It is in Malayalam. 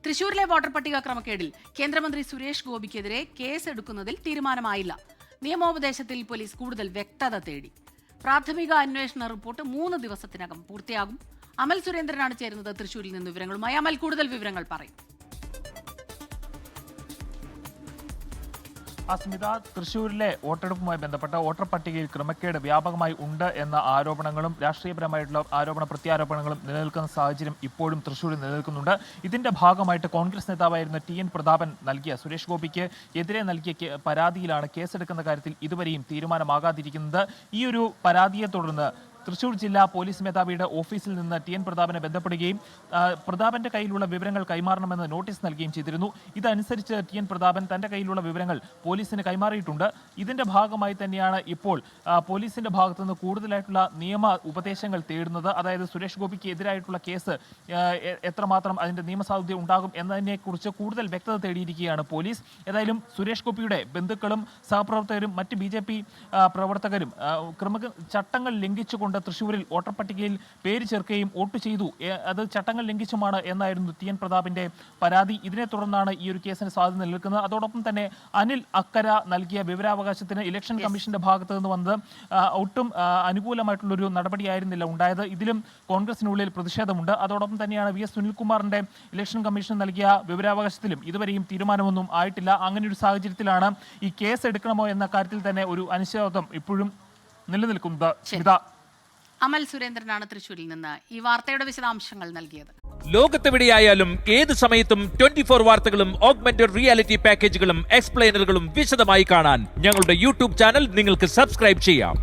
തൃശൂരിലെ വോട്ടർ പട്ടിക ക്രമക്കേടിൽ കേന്ദ്രമന്ത്രി സുരേഷ് ഗോപിക്കെതിരെ കേസെടുക്കുന്നതിൽ തീരുമാനമായില്ല. നിയമോപദേശത്തിൽ പോലീസ് കൂടുതൽ വ്യക്തത തേടി. പ്രാഥമിക അന്വേഷണ റിപ്പോർട്ട് 3 ദിവസത്തിനകം പൂർത്തിയാകും. അമൽ സുരേന്ദ്രനാണ് ചേരുന്നത് തൃശൂരിൽ നിന്ന് വിവരങ്ങളുമായി. അമൽ, കൂടുതൽ വിവരങ്ങൾ പറയും. അസ്മിത, തൃശ്ശൂരിലെ വോട്ടെടുപ്പുമായി ബന്ധപ്പെട്ട വോട്ടർ പട്ടികയിൽ ക്രമക്കേട് വ്യാപകമായി ഉണ്ട് എന്ന ആരോപണങ്ങളും രാഷ്ട്രീയപരമായിട്ടുള്ള പ്രത്യാരോപണങ്ങളും നിലനിൽക്കുന്ന സാഹചര്യം ഇപ്പോഴും തൃശ്ശൂരിൽ നിലനിൽക്കുന്നുണ്ട്. ഇതിന്റെ ഭാഗമായിട്ട് കോൺഗ്രസ് നേതാവായിരുന്ന TN പ്രതാപൻ സുരേഷ് ഗോപിക്ക് എതിരെ നൽകിയ പരാതിയിലാണ് കേസെടുക്കുന്ന കാര്യത്തിൽ ഇതുവരെയും തീരുമാനമാകാതിരിക്കുന്നത്. ഈ ഒരു പരാതിയെ തുടർന്ന് തൃശൂർ ജില്ലാ പോലീസ് മേധാവിയുടെ ഓഫീസിൽ നിന്ന് TN പ്രതാപനെ ബന്ധപ്പെടുകയും പ്രതാപന്റെ കയ്യിലുള്ള വിവരങ്ങൾ കൈമാറണമെന്ന് നോട്ടീസ് നൽകുകയും ചെയ്തിരുന്നു. ഇതനുസരിച്ച് TN പ്രതാപൻ തന്റെ കയ്യിലുള്ള വിവരങ്ങൾ പോലീസിന് കൈമാറിയിട്ടുണ്ട്. ഇതിന്റെ ഭാഗമായി തന്നെയാണ് ഇപ്പോൾ പോലീസിന്റെ ഭാഗത്തുനിന്ന് കൂടുതലായിട്ടുള്ള നിയമ ഉപദേശങ്ങൾ തേടുന്നത്. അതായത് സുരേഷ് ഗോപിക്ക് എതിരായിട്ടുള്ള കേസ് എത്രമാത്രം അതിന്റെ നിയമസാധുത ഉണ്ടാകും എന്നതിനെക്കുറിച്ച് കൂടുതൽ വ്യക്തത തേടിയിരിക്കുകയാണ് പോലീസ്. ഏതായാലും സുരേഷ് ഗോപിയുടെ ബന്ധുക്കളും സഹപ്രവർത്തകരും മറ്റ് BJP പ്രവർത്തകരും ചട്ടങ്ങൾ ലംഘിച്ചുകൊണ്ട് തൃശ്ശൂരിൽ വോട്ടർ പട്ടികയിൽ പേര് ചേർക്കുകയും വോട്ട് ചെയ്തു, അത് ചട്ടങ്ങൾ ലംഘിച്ചുമാണ് എന്നായിരുന്നു TN പ്രതാപിന്റെ പരാതി. ഇതിനെ തുടർന്നാണ് ഈ ഒരു കേസിന് സാധ്യത നിലനിൽക്കുന്നത്. അതോടൊപ്പം തന്നെ അനിൽ അക്കര നൽകിയ വിവരാവകാശത്തിന് ഇലക്ഷൻ കമ്മീഷന്റെ ഭാഗത്തു നിന്ന് വന്നത് ഒട്ടും അനുകൂലമായിട്ടുള്ളൊരു നടപടിയായിരുന്നില്ല ഉണ്ടായത്. ഇതിലും കോൺഗ്രസിനുള്ളിൽ പ്രതിഷേധമുണ്ട്. അതോടൊപ്പം തന്നെയാണ് VS സുനിൽകുമാറിന്റെ ഇലക്ഷൻ കമ്മീഷൻ നൽകിയ വിവരാവകാശത്തിലും ഇതുവരെയും തീരുമാനമൊന്നും ആയിട്ടില്ല. അങ്ങനെ ഒരു സാഹചര്യത്തിലാണ് ഈ കേസ് എടുക്കണമോ എന്ന കാര്യത്തിൽ തന്നെ ഒരു അനിശ്ചിതത്വം ഇപ്പോഴും നിലനിൽക്കുന്നത്. അമൽ സുരേന്ദ്രനാണ് തൃശ്ശൂരിൽ നിന്ന് ഈ വാർത്തയുടെ വിശദാംശങ്ങൾ നൽകിയത്. ലോകത്തെവിടെയായാലും ഏത് സമയത്തും 24 വാർത്തകളും ഓഗ്മെന്റഡ് റിയാലിറ്റി പാക്കേജുകളും എക്സ്പ്ലെയിനറുകളും വിശദമായി കാണാൻ ഞങ്ങളുടെ YouTube ചാനൽ നിങ്ങൾക്ക് സബ്സ്ക്രൈബ് ചെയ്യാം.